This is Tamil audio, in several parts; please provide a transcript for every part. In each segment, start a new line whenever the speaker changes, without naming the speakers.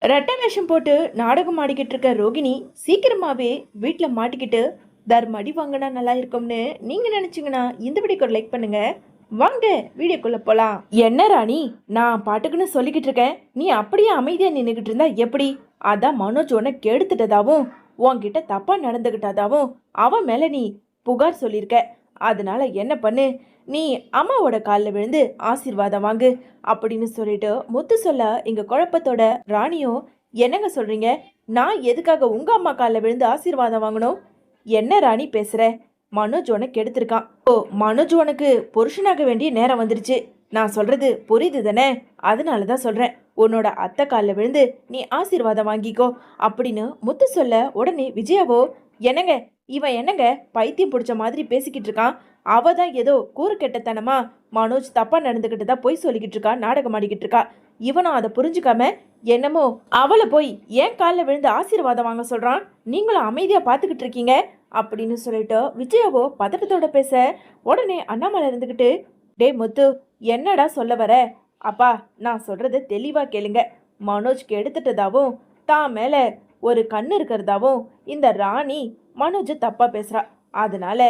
ரெட்டை வேஷம் போட்டு நாடகம் ஆடிக்கிட்டு இருக்க ரோகிணி சீக்கிரமாவே வீட்டில் மாட்டிக்கிட்டு தர்மடி வாங்கினா நல்லா இருக்கும்னு நீங்க நினைச்சீங்கன்னா இந்த வீடியோக்கு லைக் பண்ணுங்க. வாங்க வீடியோக்குள்ள போலாம். என்ன ராணி, நான் பாட்டுக்குன்னு சொல்லிக்கிட்டு இருக்கேன், நீ அப்படியே அமைதியா நின்றுகிட்டு இருந்தா எப்படி? அதான் மனோஜ் உன்னை கெடுத்துட்டதாவும் உன்கிட்ட தப்பா நடந்துகிட்டதாவும் அவன் மேல நீ புகார் சொல்லியிருக்க. அதனால என்ன பண்ணு, நீ அம்மாவோட காலில் விழுந்து ஆசீர்வாதம் வாங்கு அப்படின்னு சொல்லிட்டு முத்து சொல்ல இங்க குழப்பத்தோட ராணியும், என்னங்க சொல்றீங்க? நான் எதுக்காக உங்க அம்மா காலில் விழுந்து ஆசீர்வாதம் வாங்கணும்? என்ன ராணி பேசுற? மனோஜ் உனக்கு எடுத்திருக்கான். ஓ, மனோஜ் உனக்கு புருஷனாக வேண்டிய நேரம் வந்துருச்சு. நான் சொல்றது புரியுது தானே? அதனால தான் சொல்றேன், உன்னோட அத்தை காலில் விழுந்து நீ ஆசீர்வாதம் வாங்கிக்கோ அப்படின்னு முத்து சொல்ல உடனே விஜயாவோ, என்னங்க இவன் என்னங்க பைத்தியம் பிடிச்ச மாதிரி பேசிக்கிட்டு இருக்கான்? அவ தான் ஏதோ கூறு கெட்டத்தனமா மனோஜ் தப்பா நடந்துகிட்டு தான் போய் சொல்லிக்கிட்டு இருக்கா, நாடகம் ஆடிக்கிட்டு இருக்கா. இவனும் அதை புரிஞ்சுக்காம என்னமோ அவளை போய் ஏன் காலில் விழுந்து ஆசீர்வாதம் வாங்க சொல்றான், நீங்களும் அமைதியா பார்த்துக்கிட்டு இருக்கீங்க அப்படின்னு சொல்லிட்டு விஜயாவோ பதட்டத்தோட பேச உடனே அண்ணாமலை இருந்துக்கிட்டு, டே முத்து, என்னடா சொல்ல வர? அப்பா, நான் சொல்றத தெளிவா கேளுங்க. மனோஜ்க்கு எடுத்துட்டதாவும் தான் மேல ஒரு கண்ணு இருக்கிறதாவும் இந்த ராணி மனோஜ் தப்பா பேசுறா. அதனால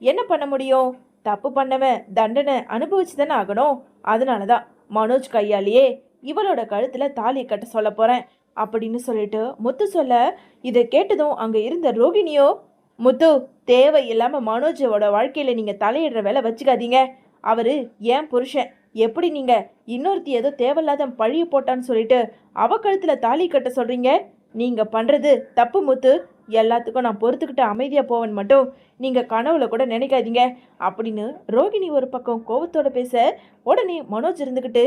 என்ன பண்ண முடியும்? தப்பு பண்ணவன் தண்டனை அனுபவிச்சு தானே ஆகணும். அதனால தான் மனோஜ் கையாலேயே இவளோட கழுத்துல தாலி கட்ட சொல்ல போறேன் அப்படின்னு சொல்லிட்டு முத்து சொல்ல, இதை கேட்டதும் அங்க இருந்த ரோகிணியோ, முத்து, தேவையில்லாம மனோஜோட வாழ்க்கையில நீங்க தலையிடுற வேலை வச்சுக்காதீங்க. அவரு ஏன் புருஷன், எப்படி நீங்க இன்னொருத்தி ஏதோ தேவையில்லாத பழிய போட்டான்னு சொல்லிட்டு அவ கழுத்துல தாலி கட்ட சொல்றீங்க? நீங்க பண்றது தப்பு முத்து. எல்லாத்துக்கும் நான் பொறுத்துக்கிட்டு அமைதியா போவன் மட்டும் நீங்க கனவுல கூட நினைக்காதீங்க அப்படின்னு ரோகிணி ஒரு பக்கம் கோபத்தோட பேச உடனே மனோஜ் இருந்துக்கிட்டு,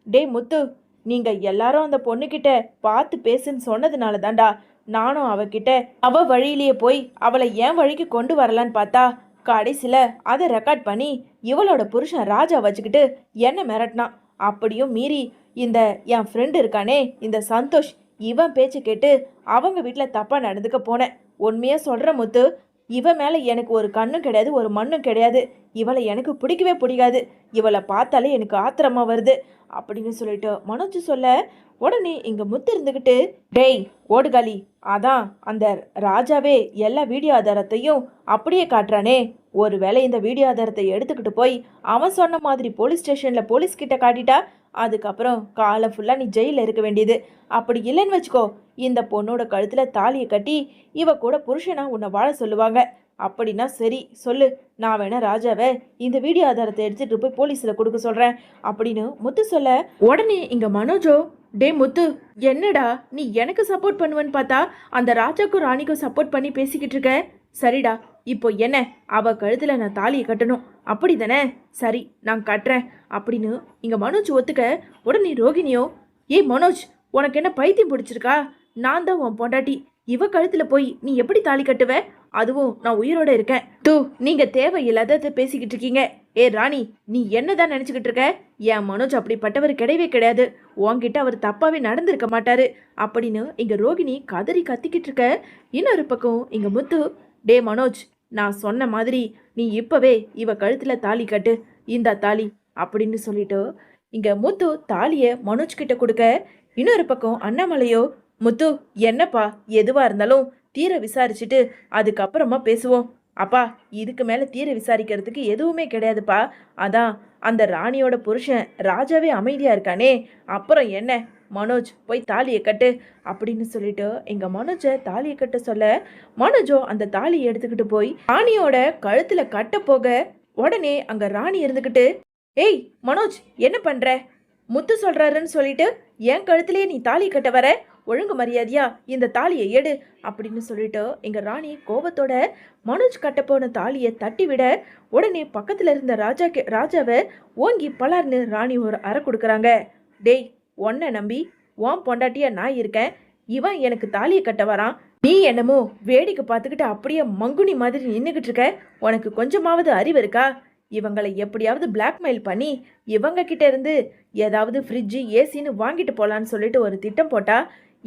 டே முத்து, நீங்க எல்லாரும் அந்த பொண்ணுகிட்ட பார்த்து பேசுன்னு சொன்னதுனால தான்டா நானும் அவகிட்ட அவ வழியிலேயே போய் அவளை என் வழிக்கு கொண்டு வரலான்னு பார்த்தா கடைசியில் அதை ரெக்கார்ட் பண்ணி இவளோட புருஷன் ராஜா வச்சுக்கிட்டு என்ன மிரட்டினான். அப்படியும் மீறி இந்த என் ஃப்ரெண்டு இருக்கானே இந்த சந்தோஷ், இவன் பேச்சு கேட்டு அவங்க வீட்டில் தப்பாக நடந்துக்க போனேன். உண்மையாக சொல்கிற முத்து, இவன் மேலே எனக்கு ஒரு கண்ணும் கிடையாது, ஒரு மண்ணும் கிடையாது. இவளை எனக்கு பிடிக்கவே பிடிக்காது. இவளை பார்த்தாலே எனக்கு ஆத்திரமா வருது அப்படின்னு சொல்லிட்டு மனோஜ் சொல்ல உடனே இங்கே முத்து இருந்துக்கிட்டு, டேய் ஓடுகாலி, அதான் அந்த ராஜாவே எல்லா வீடியோ ஆதாரத்தையும் அப்படியே காட்டுறானே. ஒருவேளை இந்த வீடியோ ஆதாரத்தை எடுத்துக்கிட்டு போய் அவன் சொன்ன மாதிரி போலீஸ் ஸ்டேஷனில் போலீஸ்கிட்ட காட்டிட்டா அதுக்கப்புறம் காலம் ஃபுல்லாக நீ ஜெயிலில் இருக்க வேண்டியது. அப்படி இல்லைன்னு வச்சுக்கோ, இந்த பொண்ணோட கழுத்தில் தாலியை கட்டி இவ கூட புருஷனா உன்னை வாழ சொல்லுவாங்க. அப்படின்னா சரி சொல்லு, நான் வேணா ராஜாவை இந்த வீடியோ ஆதாரத்தை எடுத்துகிட்டு போய் போலீஸில் கொடுக்க சொல்கிறேன் அப்படின்னு முத்து சொல்ல உடனே இங்கே மனோஜோ, டே முத்து, என்னடா நீ எனக்கு சப்போர்ட் பண்ணுவேன்னு பார்த்தா அந்த ராஜாக்கும் ராணிக்கும் சப்போர்ட் பண்ணி பேசிக்கிட்டு இருக்க. சரிடா, இப்போ என்ன, அவ கழுத்தில் நான் தாலியை கட்டணும் அப்படி தானே? சரி, நான் கட்டுறேன் அப்படின்னு இங்கே மனோஜ் ஒத்துக்க உடனே ரோகிணியோ, ஏய் மனோஜ், உனக்கு என்ன பைத்தியம் பிடிச்சிருக்கா? நான் தான் உன் பொண்டாட்டி. இவ கழுத்தில் போய் நீ எப்படி தாலி கட்டுவ? அதுவும் நான் உயிரோட இருக்கேன். தூ, நீங்க தேவையில்லாத பேசிக்கிட்டு இருக்கீங்க. ஏ ராணி, நீ என்னதான் நினைச்சுக்கிட்டு இருக்க? என் மனோஜ் அப்படிப்பட்டவர் கிடையவே கிடையாது. உன்கிட்ட அவர் தப்பாவே நடந்திருக்க மாட்டாரு அப்படின்னு இங்க ரோகிணி கதறி கத்திக்கிட்டு இருக்க. இன்னொரு பக்கம் இங்க முத்து, டே மனோஜ், நான் சொன்ன மாதிரி நீ இப்பவே இவ கழுத்துல தாலி கட்டு, இந்த தாலி அப்படின்னு சொல்லிட்டு இங்க முத்து தாலியை மனோஜ் கிட்ட கொடுக்க. இன்னொரு பக்கம் அண்ணாமலையோ, முத்து, என்னப்பா, எதுவா இருந்தாலும் தீர விசாரிச்சுட்டு அதுக்கப்புறமா பேசுவோம். அப்பா, இதுக்கு மேலே தீர விசாரிக்கிறதுக்கு எதுவுமே கிடையாதுப்பா. அதான் அந்த ராணியோட புருஷன் ராஜாவே அமைதியாக இருக்கானே, அப்புறம் என்ன? மனோஜ், போய் தாலியை கட்டு அப்படின்னு சொல்லிட்டு எங்க மனோஜை தாலியை கட்ட சொல்ல மனோஜோ அந்த தாலியை எடுத்துக்கிட்டு போய் ராணியோட கழுத்துல கட்ட போக உடனே அங்க ராணி இருந்துக்கிட்டு, ஏய் மனோஜ், என்ன பண்ற? முத்து சொல்றாருன்னு சொல்லிட்டு என் கழுத்திலேயே நீ தாலி கட்ட வர? ஒழுங்கு மரியாதையா இந்த தாலியை எடு அப்படின்னு சொல்லிட்டு எங்க ராணி கோபத்தோட மனோஜ் கட்ட போன தாலியை தட்டி விட உடனே பக்கத்துல இருந்த ராஜாவை ஓங்கி பலார்னு ராணி ஒரு அறை கொடுக்குறாங்க. டேய், உன்னை நம்பி உன் பொண்டாட்டியா நான் இருக்கேன், இவன் எனக்கு தாலியை கட்ட வரான், நீ என்னமோ வேடிக்கை பார்த்துக்கிட்டு அப்படியே மங்குனி மாதிரி நின்றுக்கிட்டு இருக்க. உனக்கு கொஞ்சமாவது அறிவு இருக்கா? இவங்களை எப்படியாவது பிளாக்மெயில் பண்ணி இவங்க கிட்ட இருந்து ஏதாவது ஃப்ரிட்ஜு ஏசின்னு வாங்கிட்டு போகலான்னு சொல்லிட்டு ஒரு திட்டம் போட்டா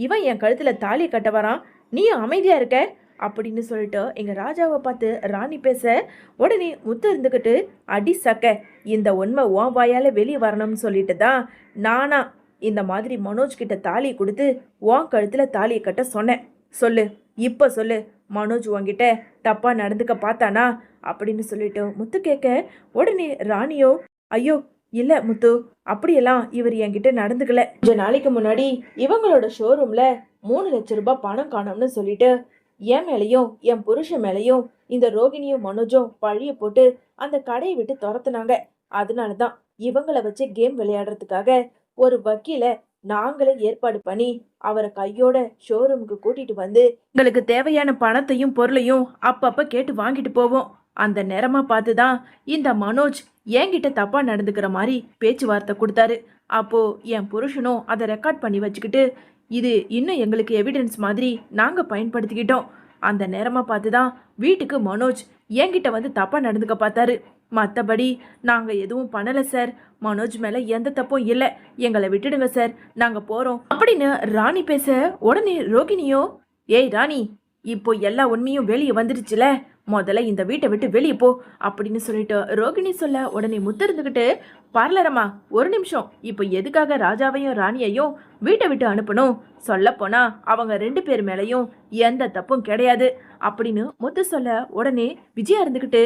இவன் என் கழுத்தில் தாலி கட்ட வரான், நீயும் அமைதியாக இருக்க அப்படின்னு சொல்லிட்டு எங்கள் ராஜாவை பார்த்து ராணி பேச உடனே முத்து இருந்துக்கிட்டு, அடி சக்க, இந்த உண்மை உன் வாயால் வெளியே வரணும்னு சொல்லிட்டு தான் நானா இந்த மாதிரி மனோஜ் கிட்ட தாலியை கொடுத்து உன் கழுத்துல தாலியை கட்ட சொன்னேன். சொல்லு, இப்ப சொல்லு, மனோஜ் உன்கிட்ட தப்பா நடந்துக்க பார்த்தானா அப்படின்னு சொல்லிட்டு முத்து கேட்க, உடனே ராணியோ, ஐயோ இல்ல முத்து, அப்படியெல்லாம் இவர் என்கிட்ட நடந்துக்கல. கொஞ்ச நாளைக்கு முன்னாடி இவங்களோட ஷோரூம்ல 3 லட்சம் ரூபாய் பணம் காணோம்னு சொல்லிட்டு என் மேலையும் என் புருஷன் மேலையும் இந்த ரோகிணியும் மனோஜும் பழிய போட்டு அந்த கடையை விட்டு துரத்துனாங்க. அதனாலதான் இவங்கள வச்சு கேம் விளையாடுறதுக்காக ஒரு வக்கீல நாங்களே ஏற்பாடு பண்ணி அவரை கையோட ஷோரூமுக்கு கூட்டிட்டு வந்து எங்களுக்கு தேவையான பணத்தையும் பொருளையும் அப்பப்ப கேட்டு வாங்கிட்டு போவோம். அந்த நேரமா பார்த்துதான் இந்த மனோஜ் என்கிட்ட தப்பா நடந்துக்கிற மாதிரி பேச்சுவார்த்தை கொடுத்தாரு. அப்போ என் புருஷனும் அதை ரெக்கார்ட் பண்ணி வச்சுக்கிட்டு இது இன்னும் எங்களுக்கு எவிடன்ஸ் மாதிரி நாங்க பயன்படுத்திக்கிட்டோம். அந்த நேரமா பார்த்துதான் வீட்டுக்கு மனோஜ் என்கிட்ட வந்து தப்பா நடந்துக்க பார்த்தாரு. மற்றபடி நாங்க எதுவும் பண்ணல சார். மனோஜ் மேல எந்த தப்பும் இல்லை, எங்களை விட்டுடுங்க சார், நாங்க போறோம் அப்படின்னு ராணி பேச, உடனே ரோகிணியோ, ஏய் ராணி, இப்போ எல்லா உண்மையும் வெளியே வந்துடுச்சுல, முதல்ல இந்த வீட்டை விட்டு வெளியே போ அப்படின்னு சொல்லிட்டு ரோகிணி சொல்ல, உடனே முத்து இருந்துகிட்டு, பார்லரம்மா ஒரு நிமிஷம், இப்போ எதுக்காக ராஜாவையும் ராணியையும் வீட்டை விட்டு அனுப்பணும்? சொல்ல போனா அவங்க 2 பேர் மேலையும் எந்த தப்பும் கிடையாது அப்படின்னு முத்து சொல்ல, உடனே விஜயா இருந்துகிட்டு,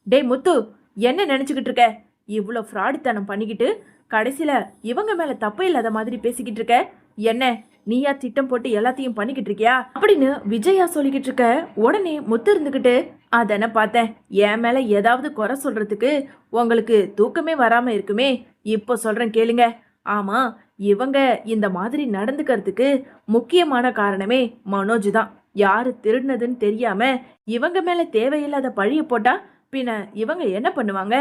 டேய் முத்து, என்ன நினைச்சுக்கிட்டு இருக்க? இவ்வளோ ஃப்ராடுத்தனம் பண்ணிக்கிட்டு கடைசியில இவங்க மேல தப்பு இல்லாத மாதிரி பேசிக்கிட்டு இருக்க. என்ன நீயா திட்டம் போட்டு எல்லாத்தையும் பண்ணிக்கிட்டு இருக்கியா அப்படின்னு விஜயா சொல்லிக்கிட்டு இருக்க. உடனே முத்து இருந்துகிட்டு, அதென்ன பார்த்தேன், என் மேல ஏதாவது குறை சொல்றதுக்கு உங்களுக்கு தூக்கமே வராம இருக்குமே. இப்போ சொல்றேன் கேளுங்க. ஆமா, இவங்க இந்த மாதிரி நடந்துக்கிறதுக்கு முக்கியமான காரணமே மனோஜ் தான். யாரு திருடினதுன்னு தெரியாம இவங்க மேல தேவையில்லாத பழிய போட்டா பின்ன இவங்க என்ன பண்ணுவாங்க?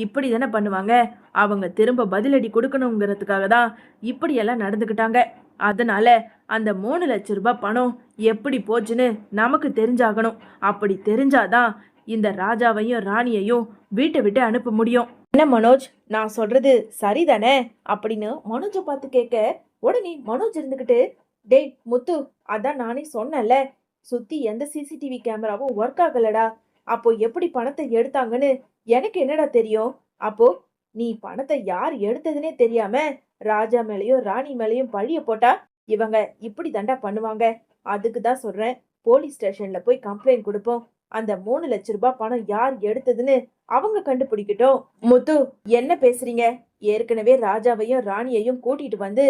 இப்படி தானே பண்ணுவாங்க. அவங்க திரும்ப பதிலடி கொடுக்கணுங்கிறதுக்காக தான் இப்படியெல்லாம் நடந்துக்கிட்டாங்க. அதனால அந்த 3 லட்சம் ரூபாய் பணம் எப்படி போச்சுன்னு நமக்கு தெரிஞ்சாகணும். அப்படி தெரிஞ்சாதான் இந்த ராஜாவையும் ராணியையும் வீட்டை விட்டு அனுப்ப முடியும். என்ன மனோஜ், நான் சொல்றது சரிதானே அப்படின்னு மனோஜை பார்த்து கேட்க, உடனே மனோஜ் இருந்துக்கிட்டு, டேய் முத்து, அதான் நானே சொன்னேன்ல, சுத்தி எந்த சிசிடிவி கேமராவும் ஒர்க் ஆகலடா. அப்போ எப்படி பணத்தை எடுத்தாங்கன்னு எனக்கு என்னடா தெரியும்? அப்போ நீ பணத்தை யார் எடுத்ததுன்னே தெரியாம ராஜா மேலேயும் ராணி மேலேயும் பழிய போட்டா இவங்க இப்படி தாண்டா பண்ணுவாங்க. அதுக்கு தான் சொல்றேன், போலீஸ் ஸ்டேஷன்ல போய் கம்ப்ளைண்ட் கொடுப்போம். அந்த 3 லட்சம் ரூபாய் பணம் யார் எடுத்ததுன்னு அவங்க கண்டுபிடிக்கட்டும். முத்து, என்ன பேசுறீங்க? ஏற்கனவே ராஜாவையும் ராணியையும் கூட்டிட்டு வந்து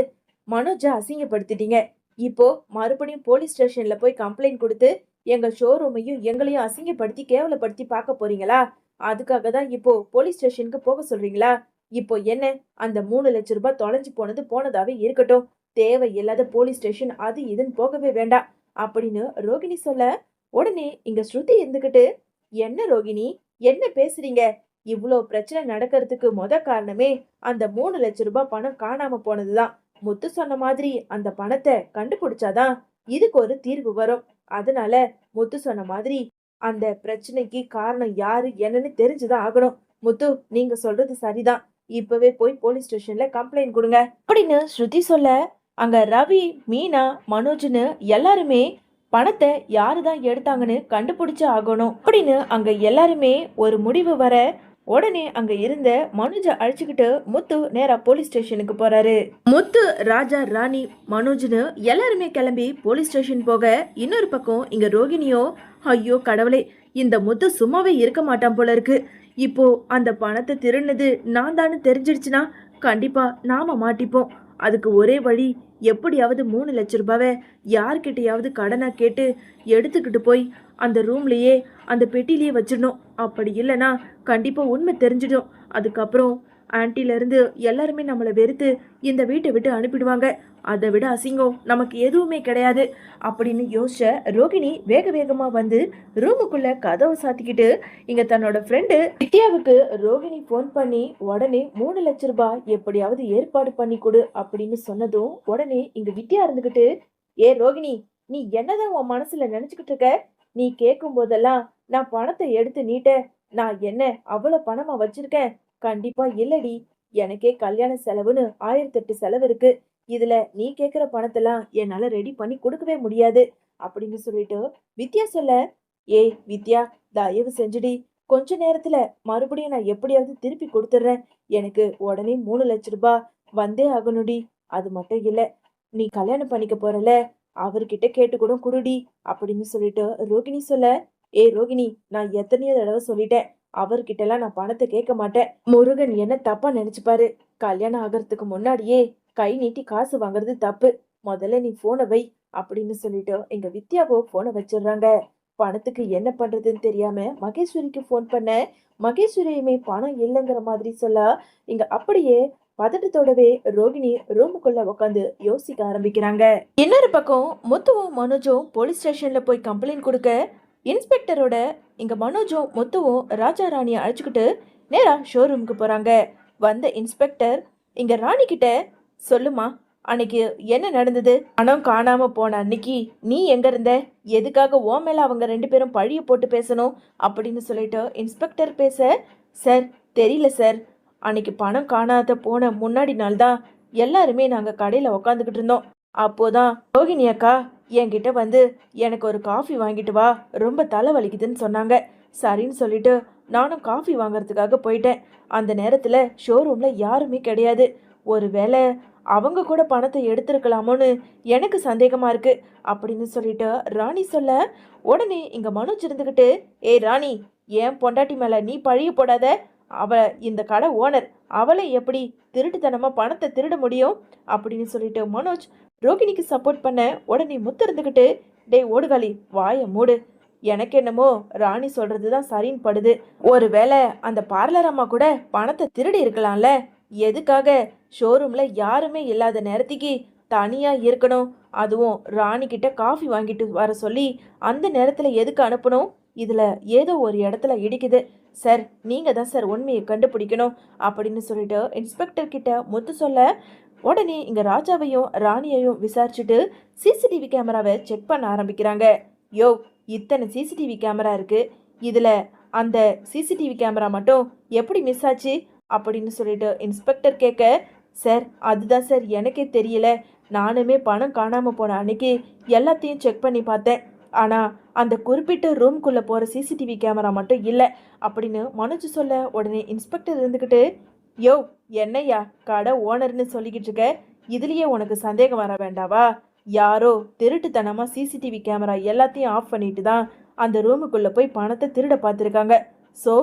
மனோஜை அசிங்கப்படுத்திட்டீங்க. இப்போ மறுபடியும் போலீஸ் ஸ்டேஷன்ல போய் கம்ப்ளைண்ட் கொடுத்து எங்க ஷோரூமையும் எங்களையும் அசிங்கப்படுத்தி கேவலப்படுத்தி பார்க்க போறீங்களா? அதுக்காக தான் இப்போ போலீஸ் ஸ்டேஷனுக்கு போக சொல்றீங்களா? இப்போ என்ன, அந்த 3 லட்சம் ரூபாய் தொலைஞ்சு போனது போனதாவே இருக்கட்டும், தேவையில்லாத போலீஸ் ஸ்டேஷன் அது இதுன்னு போகவே வேண்டாம் அப்படின்னு ரோகிணி சொல்ல, உடனே இங்க ஸ்ருதி இருந்துகிட்டு, என்ன ரோகிணி, என்ன பேசுறீங்க? இவ்வளோ பிரச்சனை நடக்கிறதுக்கு காரணமே அந்த 3 லட்சம் ரூபாய் பணம் காணாம போனதுதான். முத்து சொன்ன மாதிரி அந்த பணத்தை கண்டுபிடிச்சாதான் இதுக்கு ஒரு தீர்வு வரும். அதனால முத்து சொன்ன மாதிரி அந்த பிரச்சனைக்கு காரணம் யாரு என்னன்னு தெரிஞ்சுதான் ஆகணும். முத்து, நீங்க சொல்றது சரிதான், இப்பவே போய் போலீஸ் ஸ்டேஷன்ல கம்ப்ளைண்ட் கொடுங்க அப்படின்னு ஸ்ருதி சொல்ல, அங்க ரவி, மீனா, மனோஜ்னு எல்லாருமே பணத்தை யாருதான் எடுத்தாங்கன்னு கண்டுபிடிச்சு ஆகணும் அப்படின்னு அங்க எல்லாருமே ஒரு முடிவு வர, உடனே அங்க இருந்த மனோஜை அழைச்சுக்கிட்டு முத்து நேரா போலீஸ் ஸ்டேஷனுக்கு போறாரு. முத்து, ராஜா, ராணி, மனோஜ்னு எல்லாருமே கிளம்பி போலீஸ் ஸ்டேஷன் போக, இன்னொரு பக்கம் இங்க ரோகிணியோ, ஐயோ கடவுளே, இந்த முத்து சும்மாவே இருக்க மாட்டான் போல இருக்கு. இப்போ அந்த பணத்தை திருடுனது நான் தானு தெரிஞ்சிடுச்சுன்னா கண்டிப்பா நாம மாட்டிப்போம். அதுக்கு ஒரே வழி, எப்படியாவது 3 லட்சம் ரூபாவை யார்கிட்டையாவது கடனா கேட்டு எடுத்துக்கிட்டு போய் அந்த ரூம்லயே அந்த பெட்டிலேயே வச்சிடணும். அப்படி இல்லைன்னா கண்டிப்பா உண்மை தெரிஞ்சிடும். அதுக்கப்புறம் ஆன்ட்டிலேருந்து எல்லாருமே நம்மளை வெறுத்து இந்த வீட்டை விட்டு அனுப்பிடுவாங்க. அதை விட அசிங்கம் நமக்கு எதுவுமே கிடையாது அப்படின்னு யோசிச்ச ரோகிணி வேக வேகமா வந்து ரூமுக்குள்ள கதவை சாத்திக்கிட்டு இங்க தன்னோட ஃப்ரெண்டு வித்யாவுக்கு ரோகிணி ஃபோன் பண்ணி உடனே 3 லட்சம் ரூபாய் எப்படியாவது ஏற்பாடு பண்ணி கொடு அப்படின்னு சொன்னதும், உடனே இங்க வித்யா இருந்துகிட்டு, ஏ ரோகிணி, நீ என்னதான் உன் மனசுல நினைச்சுக்கிட்டு இருக்க? நீ கேட்கும் போதெல்லாம் நான் பணத்தை எடுத்து நீட்ட, நான் என்ன அவ்வளவு பணமா வச்சிருக்கேன்? கண்டிப்பா இல்லடி, எனக்கே கல்யாண செலவுன்னு 1008 செலவு இருக்கு. இதுல நீ கேக்குற பணத்தெல்லாம் என்னால ரெடி பண்ணி கொடுக்கவே முடியாது அப்படின்னு சொல்லிட்டு வித்யா சொல்ல, ஏய் வித்யா, தயவு செஞ்சுடி, கொஞ்ச நேரத்துல மறுபடியும் நான் எப்படியாவது திருப்பி கொடுத்துட்றேன். எனக்கு உடனே 3 லட்சம் ரூபாய் வந்தே ஆகணுடி. அது மட்டும் இல்ல, நீ கல்யாணம் பண்ணிக்க போறல, அவர்கிட்ட கேட்டு கூட குடுடி அப்படின்னு சொல்லிட்டு ரோகிணி சொல்ல, ஏய் ரோகிணி, நான் எத்தனையோ தடவை சொல்லிட்டேன். அவர்கிட்டலாம் நான் பணத்தை கேட்க மாட்டேன். முருகன் என்ன தப்பா நினைச்சுப்பாரு. கல்யாணம் ஆகறதுக்கு முன்னாடியே கை நீட்டி காசு வாங்குறது தப்பு. முதல்ல நீ போனை வை அப்படின்னு சொல்லிட்டு எங்க வித்யாவோ போனை வச்சிடுறாங்க. பணத்துக்கு என்ன பண்றதுன்னு தெரியாம மகேஸ்வரிக்கு ஃபோன் பண்ண, மகேஸ்வரியுமே பணம் இல்லைங்கிற மாதிரி சொல்ல, இங்க அப்படியே பதட்டத்தோடவே ரோகிணி ரூமுக்குள்ள உட்காந்து யோசிக்க ஆரம்பிக்கிறாங்க. இன்னொரு பக்கம் முத்துவும் மனோஜும் போலீஸ் ஸ்டேஷன்ல போய் கம்ப்ளைண்ட் கொடுக்க, இன்ஸ்பெக்டரோட இங்க மனோஜும் முத்துவும் ராஜா ராணியை அழைச்சுக்கிட்டு நேரா ஷோரூமுக்கு போறாங்க. வந்த இன்ஸ்பெக்டர் இங்க ராணி கிட்ட, சொல்லுமா, அன்னைக்கு என்ன நடந்தது? பணம் காணாம போன அன்னைக்கு நீ எங்க இருந்த? எதுக்காக ஓ மேல அவங்க 2 பேரும் பழிய போட்டு பேசணும் அப்படின்னு சொல்லிட்டு இன்ஸ்பெக்டர் பேச, சார் தெரியல சார், அன்னைக்கு பணம் காணாத போன முன்னாடி நாள் தான் எல்லாருமே நாங்க கடையில உக்காந்துக்கிட்டு இருந்தோம். அப்போதான் ரோகிணி அக்கா என்கிட்ட வந்து எனக்கு ஒரு காஃபி வாங்கிட்டு வா, ரொம்ப தலை வலிக்குதுன்னு சொன்னாங்க. சரின்னு சொல்லிட்டு நானும் காஃபி வாங்கறதுக்காக போயிட்டேன். அந்த நேரத்துல ஷோரூம்ல யாருமே கிடையாது. ஒருவேளை அவங்க கூட பணத்தை எடுத்திருக்கலாமோன்னு எனக்கு சந்தேகமா இருக்கு அப்படின்னு சொல்லிட்டு ராணி சொல்ல, உடனே இங்க மனோஜ் இருந்துகிட்டு, ஏய் ராணி, ஏன் பொண்டாட்டி மேல நீ பழிய போடாத. அவ இந்த கடை ஓனர், அவளை எப்படி திருட்டுத்தனமா பணத்தை திருட முடியும் அப்படின்னு சொல்லிட்டு மனோஜ் ரோகிணிக்கு சப்போர்ட் பண்ண, உடனே முத்து இருந்துகிட்டு, டேய் ஓடுகாலி, வாய மூடு. எனக்கு என்னமோ ராணி சொல்றது தான் சரின்னு படுது. ஒருவேளை அந்த பார்லர் அம்மா கூட பணத்தை திருடி இருக்கலாம்ல. எதுக்காக ஷோரூம்ல யாருமே இல்லாத நேரத்துக்கு தனியா இருக்கணும்? அதுவும் ராணி கிட்ட காஃபி வாங்கிட்டு வர சொல்லி அந்த நேரத்துல எதுக்கு அனுப்பணும்? இதுல ஏதோ ஒரு இடத்துல இடிக்குது. சார், நீங்க தான் சார் உண்மையை கண்டுபிடிக்கணும் அப்படின்னு சொல்லிட்டு இன்ஸ்பெக்டர் கிட்ட முத்து சொல்ல, உடனே இங்க ராஜாவையும் ராணியையும் விசாரிச்சுட்டு சிசிடிவி கேமராவை செக் பண்ண ஆரம்பிக்கிறாங்க. யோ, இத்தனை சிசிடிவி கேமரா இருக்கு, இதுல அந்த சிசிடிவி கேமரா மட்டும் எப்படி மிஸ் ஆச்சு அப்படின்னு சொல்லிட்டு இன்ஸ்பெக்டர் கேட்க, சார் அதுதான் சார் எனக்கே தெரியல. நானுமே பணம் காணாமல் போன அன்னைக்கு எல்லாத்தையும் செக் பண்ணி பார்த்தேன். ஆனால் அந்த குறிப்பிட்ட ரூம்குள்ளே போகிற சிசிடிவி கேமரா மட்டும் இல்லை அப்படின்னு மனோஜ் சொல்ல, உடனே இன்ஸ்பெக்டர் இருந்துக்கிட்டு, யோ என்னையா கடை ஓனர்னு சொல்லிக்கிட்டு இருக்க, இதுலேயே உனக்கு சந்தேகம் வர வேண்டாவா? யாரோ திருட்டுத்தனமாக சிசிடிவி கேமரா எல்லாத்தையும் ஆஃப் பண்ணிட்டு தான் அந்த ரூமுக்குள்ளே போய் பணத்தை திருட பார்த்துருக்காங்க. ஸோ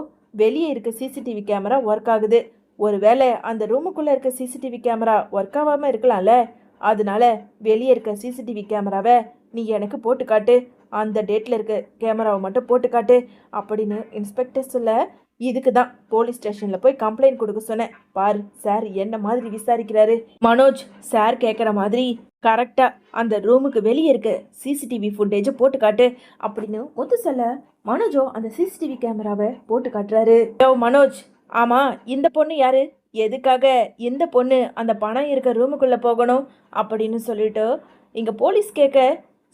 வெளியே இருக்க சிசிடிவி கேமரா ஒர்க் ஆகுது. ஒருவேளை அந்த ரூமுக்குள்ளே இருக்க சிசிடிவி கேமரா ஒர்க் ஆகாமல் இருக்கலாம்ல. அதனால வெளியே இருக்க சிசிடிவி கேமராவை நீ எனக்கு போட்டு காட்டு, அந்த டேட்டில் இருக்க கேமராவை மட்டும் போட்டு காட்டு அப்படின்னு இன்ஸ்பெக்டர் சொல்ல, இதுக்கு தான் போலீஸ் ஸ்டேஷனில் போய் கம்ப்ளைண்ட் கொடுக்க சொன்னேன். பாரு சார் என்ன மாதிரி விசாரிக்கிறாரு. மனோஜ் சார் கேட்குற மாதிரி கரெக்டாக அந்த ரூமுக்கு வெளியே இருக்க சிசிடிவி ஃபுட்டேஜை போட்டு காட்டு அப்படின்னு முத்து சொல்ல, மனோஜோ அந்த சிசிடிவி கேமராவை போட்டு காட்டுறாரு. மனோஜ், ஆமாம் இந்த பொண்ணு யாரு? எதுக்காக இந்த பொண்ணு அந்த பணம் இருக்க ரூமுக்குள்ளே போகணும் அப்படின்னு சொல்லிட்டு இங்கே போலீஸ் கேட்க,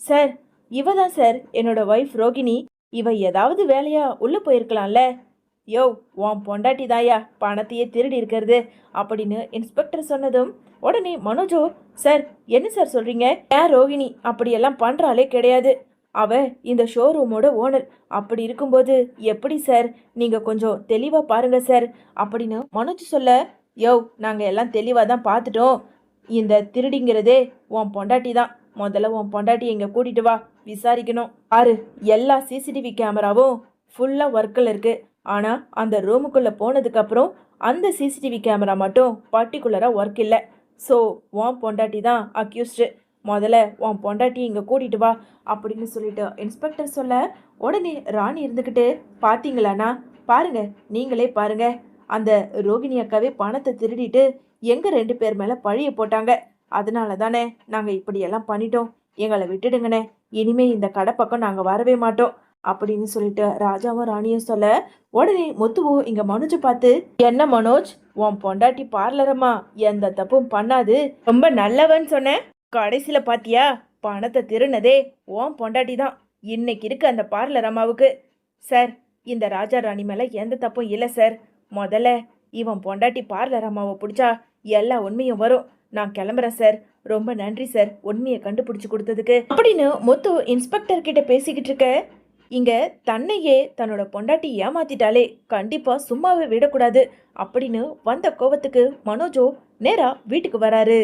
சார் இவ தான் சார் என்னோட ஒய்ஃப் ரோகிணி. இவ ஏதாவது வேலையா உள்ளே போயிருக்கலாம்ல. யோ, உன் பொண்டாட்டி தாயா பணத்தையே திருடி இருக்கிறது அப்படின்னு இன்ஸ்பெக்டர் சொன்னதும் உடனே மனோஜோ, சார் என்ன சார் சொல்கிறீங்க? ஏன் ரோகிணி அப்படியெல்லாம் பண்ணுறாலே கிடையாது. அவ இந்த ஷோரூமோட ஓனர். அப்படி இருக்கும்போது எப்படி சார்? நீங்கள் கொஞ்சம் தெளிவாக பாருங்க சார் அப்படின்னு மனோஜ் சொல்ல, யோ நாங்கள் எல்லாம் தெளிவாக தான் பார்த்துட்டோம். இந்த திருடிங்கிறதே உன் பொண்டாட்டி தான். முதல்ல உன் பொண்டாட்டி இங்கே கூட்டிகிட்டு வா, விசாரிக்கணும். ஆறு எல்லா சிசிடிவி கேமராவும் ஃபுல்லாக ஒர்க்கில் இருக்குது. ஆனால் அந்த ரூமுக்குள்ளே போனதுக்கப்புறம் அந்த சிசிடிவி கேமரா மட்டும் பர்டிகுலராக ஒர்க் இல்லை. ஸோ உன் பொண்டாட்டி தான் அக்யூஸ்டு. முதல்ல உன் பொண்டாட்டி இங்கே கூட்டிகிட்டு வா அப்படின்னு சொல்லிட்டு இன்ஸ்பெக்டர் சொல்ல, உடனே ராணி இருந்துக்கிட்டு, பார்த்தீங்களாண்ணா, பாருங்க, நீங்களே பாருங்க, அந்த ரோகிணி அக்காவே பணத்தை திருடிட்டு எங்கள் 2 பேர் மேலே பழிய போட்டாங்க. அதனால தானே நாங்கள் இப்படியெல்லாம் பண்ணிட்டோம். எங்களை விட்டுடுங்கண்ணே, இனிமே இந்த கடை பக்கம் நாங்கள் வரவே மாட்டோம் அப்படின்னு சொல்லிட்டு ராஜாவும் ராணியும் சொல்ல, உடனே முத்துவும் இங்க மனோஜை பார்த்து, என்ன மனோஜ், உன் பொண்டாட்டி பார்லரம்மா எந்த தப்பும் பண்ணாது, ரொம்ப நல்லவன் சொன்ன, கடைசியில பாத்தியா பணத்தை திருநதே உன் பொண்டாட்டி தான். இன்னைக்கு இருக்கு அந்த பார்லர் அம்மாவுக்கு. சார், இந்த ராஜா ராணி மேல எந்த தப்பும் இல்லை சார். முதல்ல இவன் பொண்டாட்டி பார்லர் அம்மாவை பிடிச்சா எல்லா உண்மையும் வரும். நான் கிளம்புறேன் சார். ரொம்ப நன்றி சார் உண்மையை கண்டுபிடிச்சு கொடுத்ததுக்கு அப்படின்னு முத்து இன்ஸ்பெக்டர் கிட்ட பேசிக்கிட்டு இருக்க, இங்க தன்னையே தன்னோட பொண்டாட்டி ஏமாத்திட்டாலே கண்டிப்பா சும்மாவே விடக்கூடாது அப்படின்னு வந்த கோவத்துக்கு மனோஜோ நேரா வீட்டுக்கு வராரு.